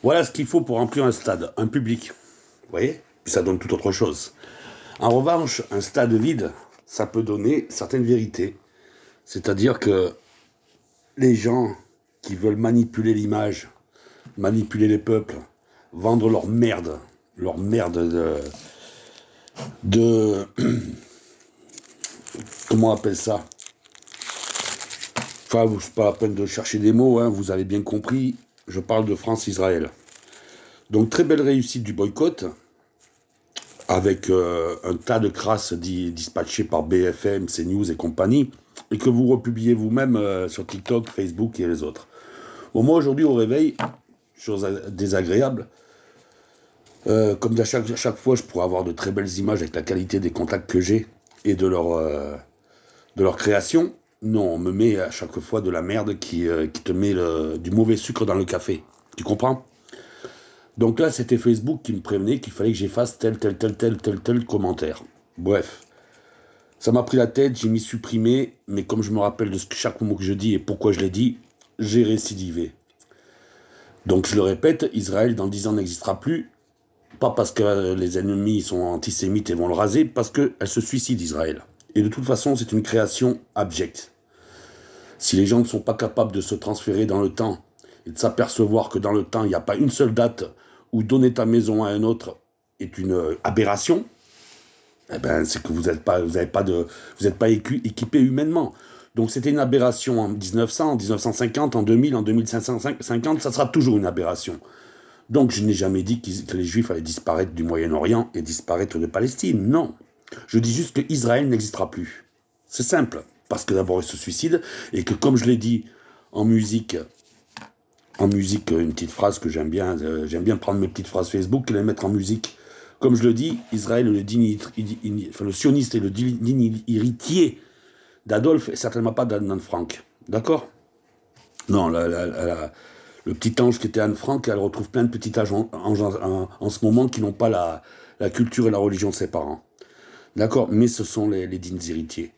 Voilà ce qu'il faut pour remplir un stade, un public. Vous voyez? Puis ça donne tout autre chose. En revanche, un stade vide, ça peut donner certaines vérités. C'est-à-dire que les gens qui veulent manipuler l'image, manipuler les peuples, vendre leur merde de comment on appelle ça? Enfin, c'est pas la peine de chercher des mots, hein, vous avez bien compris, je parle de France-Israël. Donc très belle réussite du boycott, avec un tas de crasses dispatchées par BFM, CNews et compagnie, et que vous republiez vous-même sur TikTok, Facebook et les autres. Bon, moi aujourd'hui au réveil, chose désagréable, comme chaque fois je pourrais avoir de très belles images avec la qualité des contacts que j'ai et de leur création, non, on me met à chaque fois de la merde qui te met du mauvais sucre dans le café. Tu comprends? Donc là, c'était Facebook qui me prévenait qu'il fallait que j'efface tel commentaire. Bref, ça m'a pris la tête, j'ai mis supprimer, mais comme je me rappelle de chaque mot que je dis et pourquoi je l'ai dit, j'ai récidivé. Donc je le répète, Israël dans 10 ans n'existera plus, pas parce que les ennemis sont antisémites et vont le raser, parce qu'elle se suicide Israël. Et de toute façon, c'est une création abjecte. Si les gens ne sont pas capables de se transférer dans le temps et de s'apercevoir que dans le temps, il n'y a pas une seule date où donner ta maison à un autre est une aberration, eh ben, c'est que vous n'êtes pas équipé humainement. Donc c'était une aberration en 1900, en 1950, en 2000, en 2550, ça sera toujours une aberration. Donc je n'ai jamais dit que les Juifs allaient disparaître du Moyen-Orient et disparaître de Palestine, non. Je dis juste qu'Israël n'existera plus. C'est simple, parce que d'abord ils se suicident, et que comme je l'ai dit en musique, une petite phrase que j'aime bien prendre mes petites phrases Facebook et les mettre en musique. Comme je le dis, Israël, le sioniste et le digne héritier d'Adolphe, et certainement pas d'Anne Frank. D'accord? Non, le petit ange qui était Anne Frank, elle retrouve plein de petits anges en ce moment qui n'ont pas la culture et la religion de ses parents. D'accord? Mais ce sont les dignes héritiers.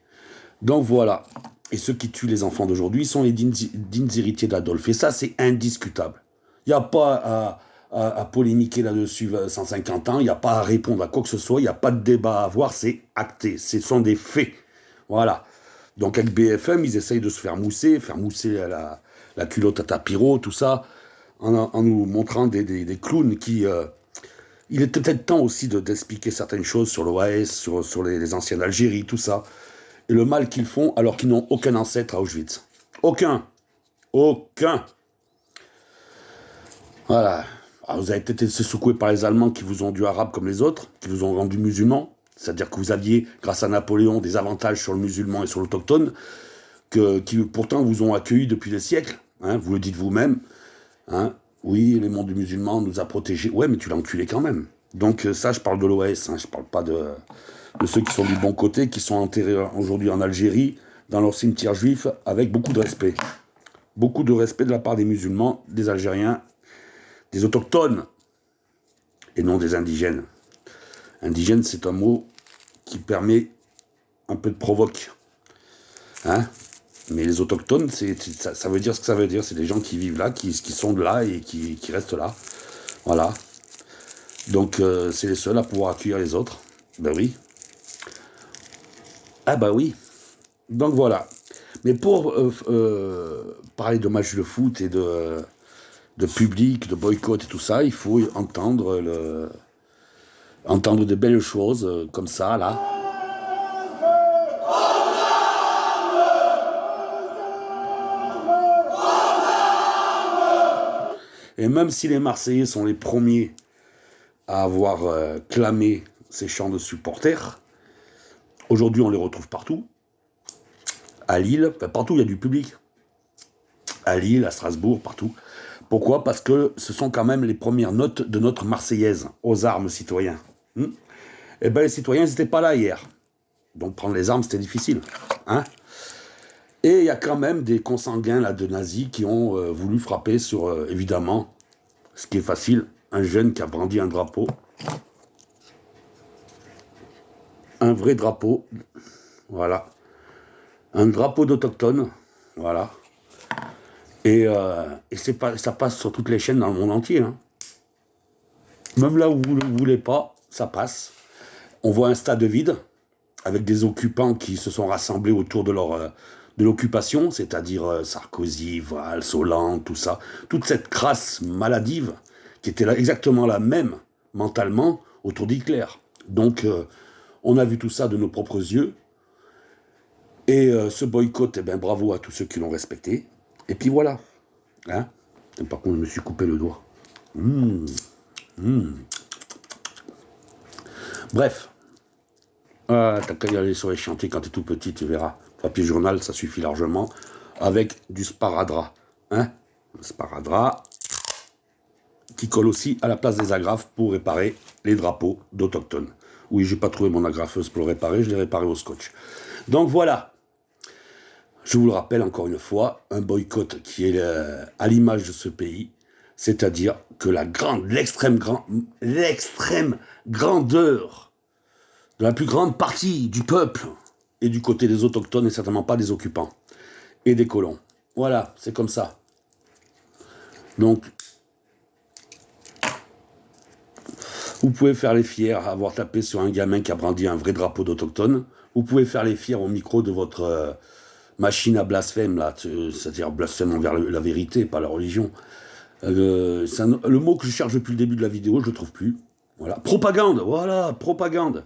Donc voilà. Et ceux qui tuent les enfants d'aujourd'hui sont les dignes héritiers d'Adolphe. Et ça, c'est indiscutable. Il n'y a pas à polémiquer là-dessus 150 ans, il n'y a pas à répondre à quoi que ce soit, il n'y a pas de débat à avoir, c'est acté. Ce sont des faits. Voilà. Donc avec BFM, ils essayent de se faire mousser la culotte à tapiro, tout ça, en nous montrant des clowns qui... il est peut-être temps aussi d'expliquer certaines choses sur l'OAS, sur les anciennes Algérie, tout ça. Et le mal qu'ils font alors qu'ils n'ont aucun ancêtre à Auschwitz. Aucun. Aucun. Voilà. Alors vous avez peut-être été secoué par les Allemands qui vous ont rendu arabes comme les autres, qui vous ont rendu musulmans. C'est-à-dire que vous aviez, grâce à Napoléon, des avantages sur le musulman et sur l'autochtone, qui pourtant vous ont accueillis depuis des siècles. Hein, vous le dites vous-même. Hein, oui, le monde musulman nous a protégés. Ouais, mais tu l'as enculé quand même. Donc ça, je parle de l'OAS. Hein, je parle pas de ceux qui sont du bon côté, qui sont enterrés aujourd'hui en Algérie, dans leur cimetière juif, avec beaucoup de respect. Beaucoup de respect de la part des musulmans, des Algériens, des autochtones, et non des indigènes. Indigène, c'est un mot qui permet un peu de provoque. Hein? Mais les autochtones, ça veut dire ce que ça veut dire. C'est des gens qui vivent là, qui sont de là et qui restent là. Voilà. Donc, c'est les seuls à pouvoir accueillir les autres. Ben oui. Ah bah oui. Donc voilà. Mais pour parler de match de foot et de public, de boycott et tout ça, il faut entendre de belles choses comme ça, là. Et même si les Marseillais sont les premiers à avoir clamé ces chants de supporters, aujourd'hui on les retrouve partout. À Lille, partout il y a du public. À Lille, à Strasbourg, partout. Pourquoi? Parce que ce sont quand même les premières notes de notre Marseillaise, aux armes, citoyens. Eh bien, les citoyens, ils n'étaient pas là hier. Donc, prendre les armes, c'était difficile. Hein? Et il y a quand même des consanguins là, de nazis qui ont voulu frapper sur, évidemment, ce qui est facile, un jeune qui a brandi un drapeau. Un vrai drapeau. Voilà. Un drapeau d'autochtone. Voilà. Et ça passe sur toutes les chaînes dans le monde entier. Hein. Même là où vous ne voulez pas, ça passe. On voit un stade vide, avec des occupants qui se sont rassemblés autour de l'occupation, c'est-à-dire Sarkozy, Valls, Hollande, tout ça. Toute cette crasse maladive, qui était là, exactement la même, mentalement, autour d'Hitler. Donc, on a vu tout ça de nos propres yeux. Et ce boycott, eh ben, bravo à tous ceux qui l'ont respecté. Et puis voilà. Hein, et par contre, je me suis coupé le doigt. Bref. T'as qu'à y aller sur les chantiers quand t'es tout petit, tu verras. Papier journal, ça suffit largement. Avec du sparadrap. Hein, le sparadrap qui colle aussi à la place des agrafes pour réparer les drapeaux d'autochtones. Oui, j'ai pas trouvé mon agrafeuse pour le réparer, je l'ai réparé au scotch. Donc voilà. Je vous le rappelle encore une fois, un boycott qui est à l'image de ce pays, c'est-à-dire que l'extrême grandeur de la plus grande partie du peuple est du côté des autochtones et certainement pas des occupants et des colons. Voilà, c'est comme ça. Donc, vous pouvez faire les fiers à avoir tapé sur un gamin qui a brandi un vrai drapeau d'autochtone. Vous pouvez faire les fiers au micro de votre machine à blasphème, là, c'est-à-dire blasphème envers la vérité, pas la religion. Le mot que je cherche depuis le début de la vidéo, je le trouve plus. Voilà, propagande, voilà, propagande.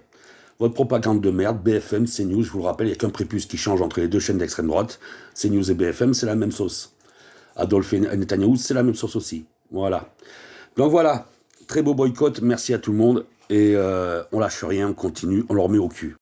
Votre propagande de merde, BFM, CNews, je vous le rappelle, il n'y a qu'un prépuce qui change entre les deux chaînes d'extrême droite. CNews et BFM, c'est la même sauce. Adolphe et Netanyahou, c'est la même sauce aussi. Voilà. Donc voilà, très beau boycott, merci à tout le monde. Et on lâche rien, on continue, on leur met au cul.